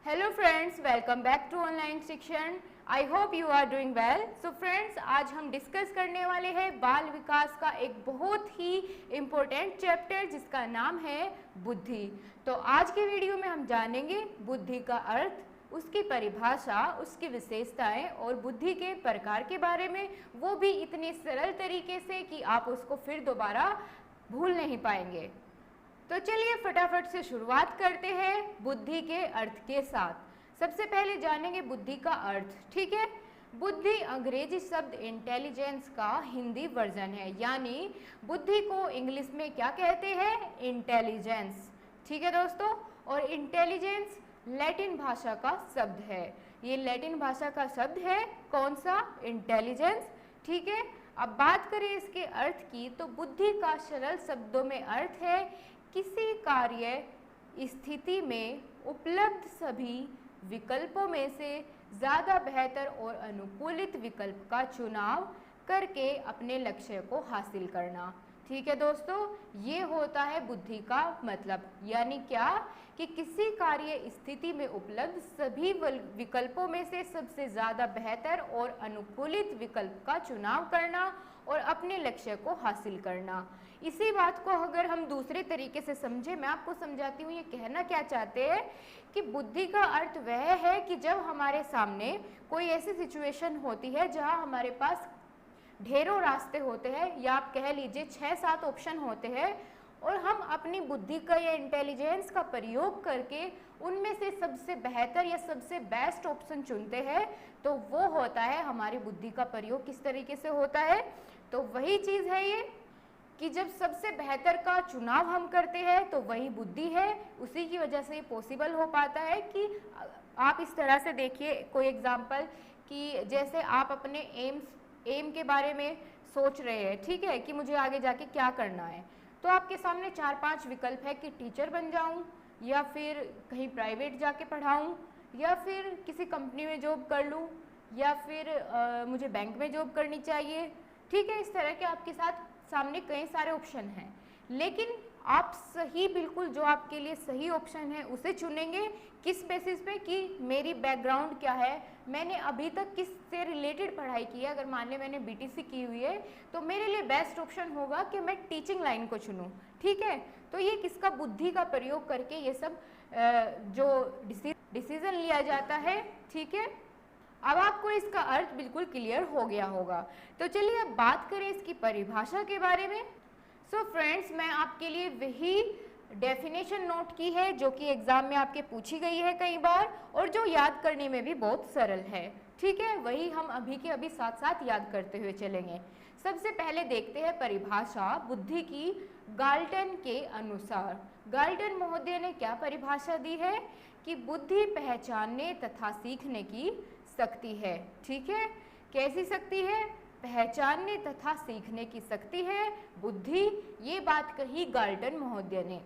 Hello friends, welcome back to online Shikshan. I hope you are doing well. So friends, आज हम discuss करने वाले हैं बाल विकास का एक बहुत ही इम्पोर्टेंट चैप्टर जिसका नाम है बुद्धि। तो आज के वीडियो में हम जानेंगे बुद्धि का अर्थ, उसकी परिभाषा, उसकी विशेषताएं और बुद्धि के प्रकार के बारे में, वो भी इतने सरल तरीके से कि आप उसको फिर दोबारा भूल नहीं पाएंगे। तो चलिए फटाफट से शुरुआत करते हैं बुद्धि के अर्थ के साथ। सबसे पहले जानेंगे बुद्धि का अर्थ, ठीक है। बुद्धि अंग्रेजी शब्द इंटेलिजेंस का हिंदी वर्जन है, यानी बुद्धि को इंग्लिश में क्या कहते हैं? इंटेलिजेंस, ठीक है दोस्तों। और इंटेलिजेंस लैटिन भाषा का शब्द है। ये लैटिन भाषा का शब्द है, कौन सा? इंटेलिजेंस, ठीक है। अब बात करें इसके अर्थ की, तो बुद्धि का सरल शब्दों में अर्थ है किसी कार्य स्थिति में उपलब्ध सभी विकल्पों में से ज़्यादा बेहतर और अनुकूलित विकल्प का चुनाव करके अपने लक्ष्य को हासिल करना, ठीक है दोस्तों। ये होता है बुद्धि का मतलब, यानी क्या कि किसी कार्य स्थिति में उपलब्ध सभी विकल्पों में से सबसे ज़्यादा बेहतर और अनुकूलित विकल्प का चुनाव करना और अपने लक्ष्य को हासिल करना। इसी बात को अगर हम दूसरे तरीके से समझें, मैं आपको समझाती हूँ ये कहना क्या चाहते हैं कि बुद्धि का अर्थ वह है कि जब हमारे सामने कोई ऐसी सिचुएशन होती है जहाँ हमारे पास ढेरों रास्ते होते हैं, या आप कह लीजिए 6-7 ऑप्शन होते हैं, और हम अपनी बुद्धि का या इंटेलिजेंस का प्रयोग करके उनमें से सबसे बेहतर या सबसे बेस्ट ऑप्शन चुनते हैं, तो वो होता है हमारी बुद्धि का प्रयोग। किस तरीके से होता है? तो वही चीज़ है ये कि जब सबसे बेहतर का चुनाव हम करते हैं तो वही बुद्धि है। उसी की वजह से पॉसिबल हो पाता है कि आप इस तरह से देखिए कोई एग्जाम्पल, कि जैसे आप अपने एम के बारे में सोच रहे हैं, ठीक है, कि मुझे आगे जाके क्या करना है। तो आपके सामने 4-5 विकल्प है कि टीचर बन जाऊं, या फिर कहीं प्राइवेट जाके पढ़ाऊं, या फिर किसी कंपनी में जॉब कर लूं, या फिर मुझे बैंक में जॉब करनी चाहिए, ठीक है। इस तरह के आपके सामने कई सारे ऑप्शन हैं, लेकिन आप सही, बिल्कुल जो आपके लिए सही ऑप्शन है उसे चुनेंगे। किस बेसिस पे? कि मेरी बैकग्राउंड क्या है, मैंने अभी तक किस से रिलेटेड पढ़ाई की है। अगर मान ले मैंने बीटीसी की हुई है तो मेरे लिए बेस्ट ऑप्शन होगा कि मैं टीचिंग लाइन को चुनूं, ठीक है। तो ये किसका? बुद्धि का प्रयोग करके ये सब जो डिसीजन लिया जाता है, ठीक है। अब आपको इसका अर्थ बिल्कुल क्लियर हो गया होगा। तो चलिए अब बात करें इसकी परिभाषा के बारे में। सो फ्रेंड्स, मैं आपके लिए वही डेफिनेशन नोट की है जो कि एग्जाम में आपके पूछी गई है कई बार, और जो याद करने में भी बहुत सरल है, ठीक है। वही हम अभी के अभी साथ साथ याद करते हुए चलेंगे। सबसे पहले देखते हैं परिभाषा बुद्धि की गाल्टन के अनुसार। गाल्टन महोदय ने क्या परिभाषा दी है कि बुद्धि पहचानने तथा सीखने की शक्ति है, ठीक है। कैसी शक्ति है? पहचानने तथा सीखने की शक्ति है बुद्धि। ये बात कही गाल्टन महोदय ने,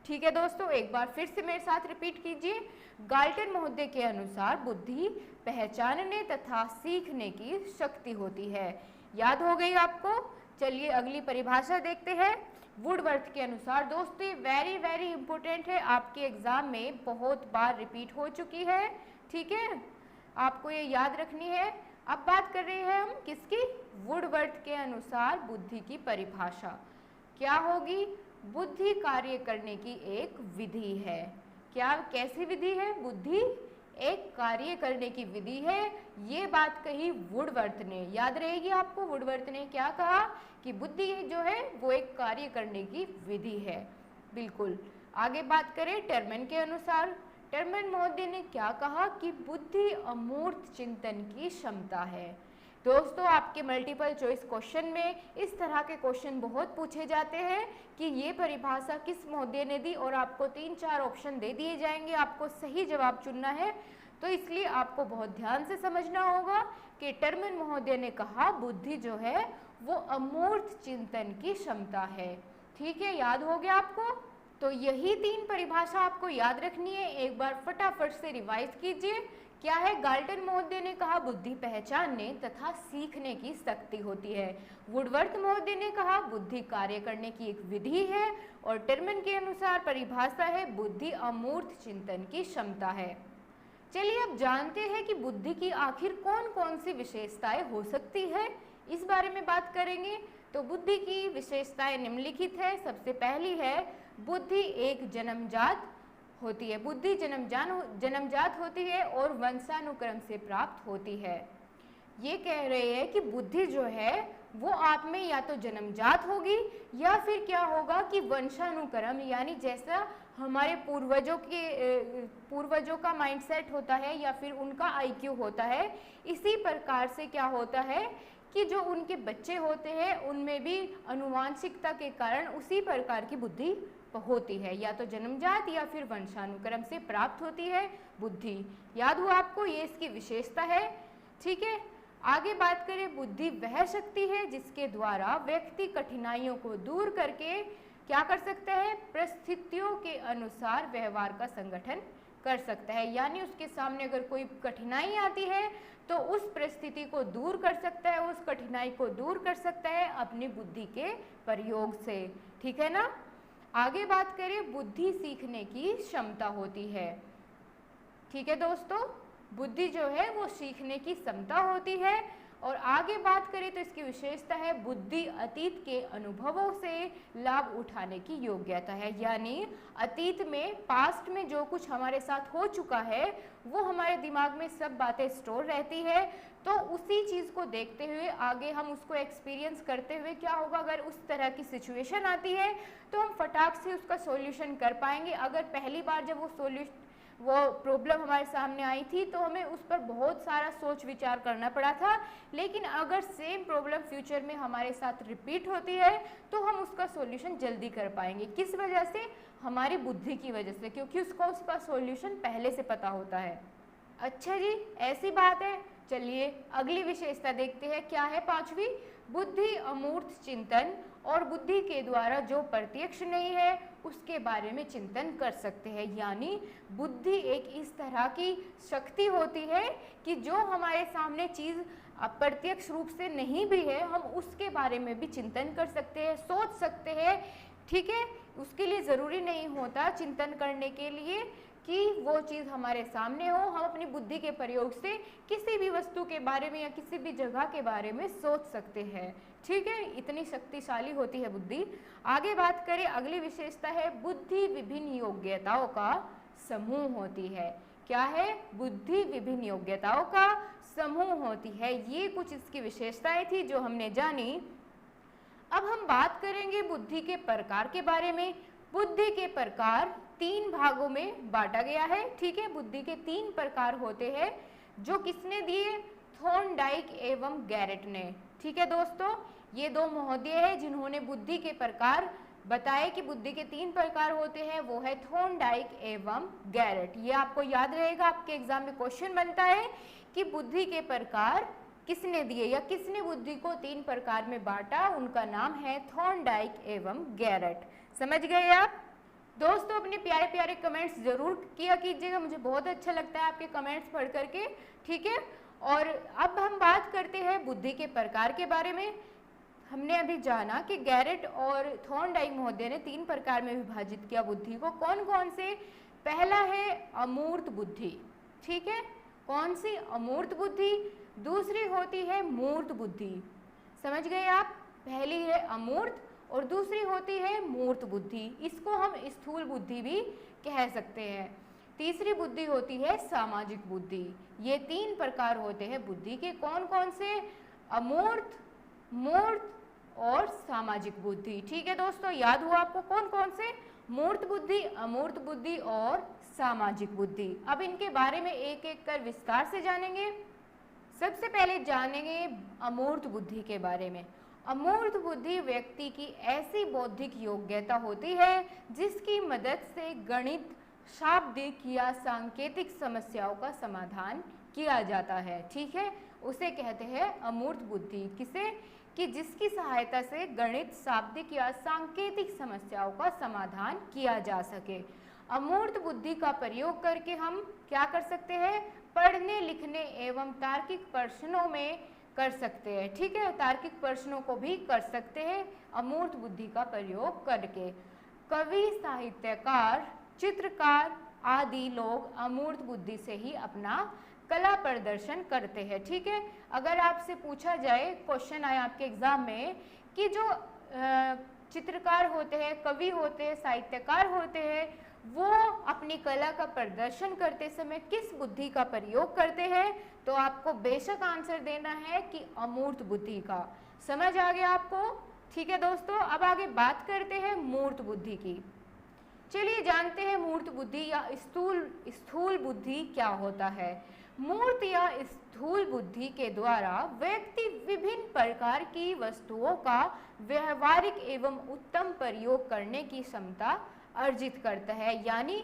ठीक है दोस्तों। एक बार फिर से मेरे साथ रिपीट कीजिए। गाल्टन महोदय के अनुसार बुद्धि पहचानने तथा सीखने की शक्ति होती है। याद हो गई आपको? चलिए अगली परिभाषा देखते हैं। वुडवर्थ के अनुसार, दोस्तों वेरी वेरी इंपॉर्टेंट है, आपके एग्जाम में बहुत बार रिपीट हो चुकी है, ठीक है, आपको ये याद रखनी है। अब बात कर रहे हैं हम किसकी? वुडवर्थ के अनुसार बुद्धि की परिभाषा क्या होगी? बुद्धि कार्य करने की एक विधि है। क्या? कैसी विधि है? बुद्धि एक कार्य करने की विधि है। ये बात कही वुडवर्थ ने, याद रहेगी आपको। वुडवर्थ ने क्या कहा कि बुद्धि जो है वो एक कार्य करने की विधि है, बिल्कुल। आगे बात करें टर्मन के अनुसार। टर्मन महोदय ने क्या कहा कि बुद्धि अमूर्त चिंतन की क्षमता है। दोस्तों आपके मल्टीपल चॉइस क्वेश्चन में इस तरह के क्वेश्चन बहुत पूछे जाते हैं कि ये परिभाषा किस महोदय ने दी, और आपको 3-4 ऑप्शन दे दिए जाएंगे, आपको सही जवाब चुनना है। तो इसलिए आपको बहुत ध्यान से समझना होगा कि टर्मन महोदय ने कहा बुद्धि जो है वो अमूर्त चिंतन की क्षमता है, ठीक है। याद हो गया आपको? तो यही 3 परिभाषा आपको याद रखनी है। एक बार फटाफट से रिवाइज कीजिए। क्या है? गाल्टन महोदय ने कहा बुद्धि पहचानने तथा सीखने की शक्ति होती है। वुडवर्थ महोदय ने कहा बुद्धि कार्य करने की एक विधि है, और टर्मन के अनुसार परिभाषा है बुद्धि अमूर्त चिंतन की क्षमता है। चलिए अब जानते हैं कि बुद्धि की आखिर कौन कौन सी विशेषताएं हो सकती है, इस बारे में बात करेंगे। तो बुद्धि की विशेषताएं निम्नलिखित है। सबसे पहली है बुद्धि एक जन्मजात होती है। बुद्धि जन्मजात होती है और वंशानुक्रम से प्राप्त होती है। ये कह रहे हैं कि बुद्धि जो है वो आप में या तो जन्मजात होगी या फिर क्या होगा कि वंशानुक्रम, यानी जैसा हमारे पूर्वजों का माइंडसेट होता है या फिर उनका आईक्यू होता है, इसी प्रकार से क्या होता है कि जो उनके बच्चे होते हैं उनमें भी आनुवांशिकता के कारण उसी प्रकार की बुद्धि होती है, या तो जन्मजात या फिर वंशानुक्रम से प्राप्त होती है बुद्धि। याद हुआ आपको, ये इसकी विशेषता है। ठीक है, आगे बात करें, बुद्धि वह शक्ति है जिसके द्वारा व्यक्ति कठिनाइयों को दूर करके क्या कर सकता है, परिस्थितियों के अनुसार व्यवहार का संगठन कर सकता है। यानी उसके सामने अगर कोई कठिनाई आती है तो उस परिस्थिति को दूर कर सकता है, उस कठिनाई को दूर कर सकता है अपनी बुद्धि के प्रयोग से। ठीक है ना। आगे बात करें, बुद्धि सीखने की क्षमता होती है। ठीक है दोस्तों, बुद्धि जो है वो सीखने की क्षमता होती है। और आगे बात करें तो इसकी विशेषता है बुद्धि अतीत के अनुभवों से लाभ उठाने की योग्यता है। यानी अतीत में, पास्ट में जो कुछ हमारे साथ हो चुका है वो हमारे दिमाग में सब बातें स्टोर रहती है, तो उसी चीज़ को देखते हुए आगे हम उसको एक्सपीरियंस करते हुए क्या होगा, अगर उस तरह की सिचुएशन आती है तो हम फटाक से उसका सॉल्यूशन कर पाएंगे। अगर पहली बार जब वो प्रॉब्लम हमारे सामने आई थी तो हमें उस पर बहुत सारा सोच विचार करना पड़ा था, लेकिन अगर सेम प्रॉब्लम फ्यूचर में हमारे साथ रिपीट होती है तो हम उसका सॉल्यूशन जल्दी कर पाएंगे। किस वजह से, हमारी बुद्धि की वजह से, क्योंकि उसको उसका सॉल्यूशन पहले से पता होता है। अच्छा जी, ऐसी बात है। चलिए अगली विशेषता देखते हैं, क्या है पांचवी, बुद्धि अमूर्त चिंतन और बुद्धि के द्वारा जो प्रत्यक्ष नहीं है उसके बारे में चिंतन कर सकते हैं। यानी बुद्धि एक इस तरह की शक्ति होती है कि जो हमारे सामने चीज़ अप्रत्यक्ष रूप से नहीं भी है, हम उसके बारे में भी चिंतन कर सकते हैं, सोच सकते हैं। ठीक है, उसके लिए ज़रूरी नहीं होता चिंतन करने के लिए कि वो चीज़ हमारे सामने हो, हम अपनी बुद्धि के प्रयोग से किसी भी वस्तु के बारे में या किसी भी जगह के बारे में सोच सकते हैं। ठीक है, इतनी शक्तिशाली होती है बुद्धि। आगे बात करें, अगली विशेषता है बुद्धि विभिन्न योग्यताओं का समूह होती है। क्या है, बुद्धि विभिन्न योग्यताओं का समूह होती है। ये कुछ इसकी विशेषताएं थी जो हमने जानी। अब हम बात करेंगे बुद्धि के प्रकार के बारे में। बुद्धि के प्रकार 3 भागों में बांटा गया है। ठीक है, बुद्धि के 3 प्रकार होते हैं, जो किसने दिए, थॉर्नडाइक एवं गैरेट ने। ठीक है दोस्तों, ये 2 महोदय हैं जिन्होंने बुद्धि के प्रकार बताए कि बुद्धि के 3 प्रकार होते हैं, वो है थॉर्नडाइक एवं गैरेट। ये आपको याद रहेगा, आपके एग्जाम में क्वेश्चन बनता है कि बुद्धि के प्रकार किसने दिए या किसने बुद्धि को 3 प्रकार में बांटा, उनका नाम है थॉर्नडाइक एवं गैरेट। समझ गए आप दोस्तों? अपने प्यारे प्यारे कमेंट्स जरूर किया कीजिएगा, मुझे बहुत अच्छा लगता है आपके कमेंट्स पढ़ करके। ठीक है, और अब हम बात करते हैं बुद्धि के प्रकार के बारे में। हमने अभी जाना कि गैरेट और थॉर्नडाइक महोदय ने 3 प्रकार में विभाजित किया बुद्धि को। कौन कौन से? पहला है अमूर्त बुद्धि। ठीक है, कौन सी? अमूर्त बुद्धि। दूसरी होती है मूर्त बुद्धि। समझ गए आप? पहली है अमूर्त और दूसरी होती है मूर्त बुद्धि। इसको हम स्थूल बुद्धि भी कह सकते हैं। तीसरी बुद्धि होती है सामाजिक बुद्धि। ये 3 प्रकार होते हैं बुद्धि के। कौन कौन से? अमूर्त, मूर्त और सामाजिक बुद्धि। ठीक है दोस्तों, याद हुआ आपको कौन कौन से? मूर्त बुद्धि, अमूर्त बुद्धि और सामाजिक बुद्धि। अब इनके बारे में एक एक कर विस्तार से जानेंगे। सबसे पहले जानेंगे अमूर्त बुद्धि के बारे में। अमूर्त बुद्धि व्यक्ति की ऐसी बौद्धिक योग्यता होती है जिसकी मदद से गणित, शाब्दिक या सांकेतिक समस्याओं का समाधान किया जाता है। ठीक है, उसे कहते हैं अमूर्त बुद्धि। किसे? कि जिसकी सहायता से गणित, शाब्दिक या सांकेतिक समस्याओं का समाधान किया जा सके। अमूर्त बुद्धि का प्रयोग करके हम क्या कर सकते हैं? पढ़ने, लिखने एवं तार्किक प्रश्नों में कर सकते हैं। ठीक है, तार्किक प्रश्नों को भी कर सकते हैं अमूर्त बुद्धि का प्रयोग करके। कवि, साहित्यकार, चित्रकार आदि लोग अमूर्त बुद्धि से ही अपना कला प्रदर्शन करते हैं। ठीक है, अगर आपसे पूछा जाए, क्वेश्चन आया आपके एग्जाम में कि जो चित्रकार होते हैं, कवि होते हैं, साहित्यकार होते हैं, वो अपनी कला का प्रदर्शन करते समय किस बुद्धि का प्रयोग करते हैं, तो आपको बेशक आंसर देना है कि अमूर्त बुद्धि का। समझ आ गया आपको? ठीक है दोस्तों, अब आगे बात करते हैं मूर्त बुद्धि की। चलिए जानते हैं मूर्त बुद्धि या स्थूल बुद्धि क्या होता है। मूर्त या स्थूल बुद्धि के द्वारा व्यक्ति विभिन्न प्रकार की वस्तुओं का व्यवहारिक एवं उत्तम प्रयोग करने की क्षमता अर्जित करता है। यानी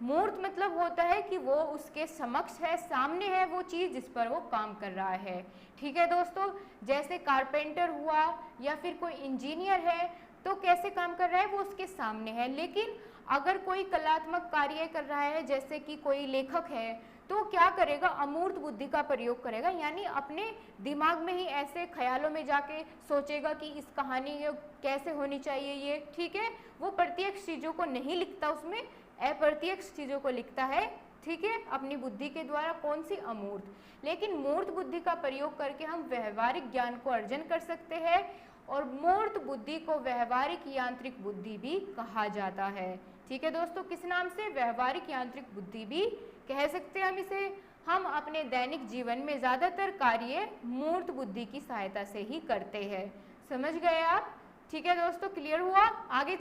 मूर्त मतलब होता है कि वो उसके समक्ष है, सामने है वो चीज जिस पर वो काम कर रहा है। ठीक है दोस्तों, जैसे कारपेंटर हुआ या फिर कोई इंजीनियर है, तो कैसे काम कर रहा है, वो उसके सामने है। लेकिन अगर कोई कलात्मक कार्य कर रहा है, जैसे कि कोई लेखक है, तो क्या करेगा, अमूर्त बुद्धि का प्रयोग करेगा। यानी अपने दिमाग में ही ऐसे ख्यालों में जाके सोचेगा कि इस कहानी कैसे होनी चाहिए ये। ठीक है, वो प्रत्यक्ष चीजों को नहीं लिखता, उसमें अप्रत्यक्ष चीजों को लिखता है। ठीक है, अपनी बुद्धि के द्वारा। कौन सी? अमूर्त। लेकिन मूर्त बुद्धि का प्रयोग करके हम व्यवहारिक ज्ञान को अर्जन कर सकते हैं, और मूर्त बुद्धि को व्यवहारिक यांत्रिक बुद्धि भी कहा जाता है। ठीक है दोस्तों, किस नाम से? व्यवहारिक यांत्रिक बुद्धि भी कह सकते हैं हम इसे। हम अपने दैनिक जीवन में ज्यादातर कार्य मूर्त बुद्धि की सहायता से ही करते हैं। समझ गए आप? ठीक है दोस्तों, क्लियर हुआ? आगे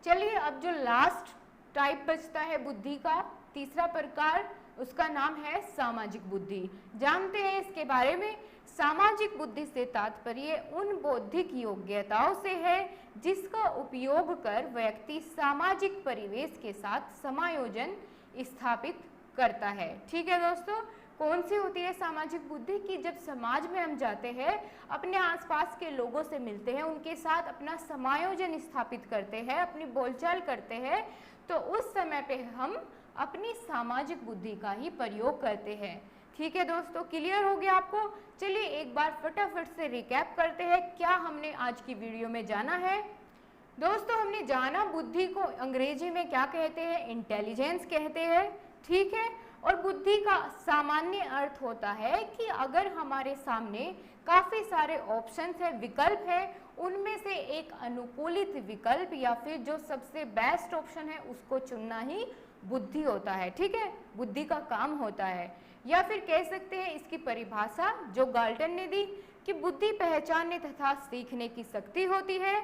चलिए अब जो लास्ट टाइप बचता है बुद्धि का, तीसरा प्रकार, उसका नाम है सामाजिक बुद्धि। जानते हैं इसके बारे में। सामाजिक बुद्धि से तात्पर्य उन बौद्धिक योग्यताओं से है जिसका उपयोग कर व्यक्ति सामाजिक परिवेश के साथ समायोजन स्थापित करता है। ठीक है दोस्तों, कौन सी होती है सामाजिक बुद्धि? कि जब समाज में हम जाते हैं, अपने आसपास के लोगों से मिलते हैं, उनके साथ अपना समायोजन स्थापित करते हैं, अपनी बोलचाल करते हैं, तो उस समय पे हम अपनी सामाजिक बुद्धि का ही प्रयोग करते हैं। ठीक है दोस्तों, क्लियर हो गया आपको? चलिए एक बार फटाफट से रिकैप करते हैं क्या हमने आज की वीडियो में जाना है। दोस्तों, हमने जाना बुद्धि को अंग्रेजी में क्या कहते हैं? इंटेलिजेंस कहते हैं। ठीक है, और बुद्धि का सामान्य अर्थ होता है कि अगर हमारे सामने काफी सारे ऑप्शंस है, विकल्प है, उनमें से एक अनुकूलित विकल्प या फिर जो सबसे बेस्ट ऑप्शन है उसको चुनना ही बुद्धि होता है। ठीक है, बुद्धि का काम होता है। या फिर कह सकते हैं इसकी परिभाषा जो गाल्टन ने दी कि बुद्धि पहचानने तथा सीखने की शक्ति होती है,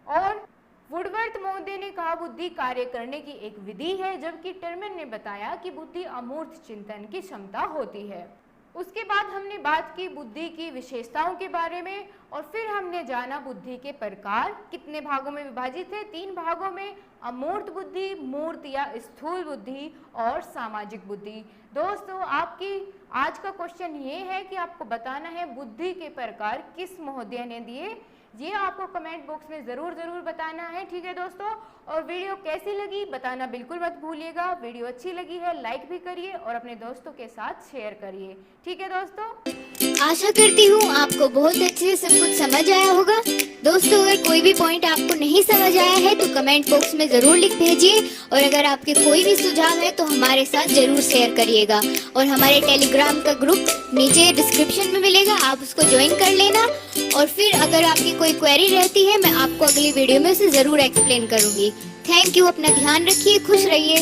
और वुडवर्थ महोदय ने कहा बुद्धि कार्य करने की एक विधि है, जबकि टर्मन ने बताया कि बुद्धि अमूर्त चिंतन की क्षमता होती है। उसके बाद हमने बात की बुद्धि की विशेषताओं के बारे में, और फिर हमने जाना बुद्धि के प्रकार कितने भागों में विभाजित है? 3 भागों में, अमूर्त बुद्धि, मूर्त या स्थूल बुद्धि और सामाजिक बुद्धि। दोस्तों, आपकी आज का क्वेश्चन ये है कि आपको बताना है बुद्धि के प्रकार किस महोदय ने दिए, ये आपको कमेंट बॉक्स में जरूर बताना है। ठीक है दोस्तों, और वीडियो कैसी लगी बताना बिल्कुल मत भूलिएगा। वीडियो अच्छी लगी है लाइक भी करिए और अपने दोस्तों के साथ शेयर करिए। ठीक है दोस्तों, आशा करती हूँ आपको बहुत अच्छे से सब कुछ समझ आया होगा। दोस्तों, अगर कोई भी पॉइंट आपको नहीं समझ आया है तो कमेंट बॉक्स में जरूर लिख भेजिए, और अगर आपके कोई भी सुझाव है तो हमारे साथ जरूर शेयर करिएगा। और हमारे टेलीग्राम का ग्रुप नीचे डिस्क्रिप्शन में मिलेगा, आप उसको ज्वाइन कर लेना। और फिर अगर आपकी कोई क्वेरी रहती है, मैं आपको अगली वीडियो में उसे जरूर एक्सप्लेन करूंगी। थैंक यू, अपना ध्यान रखिए, खुश रहिए।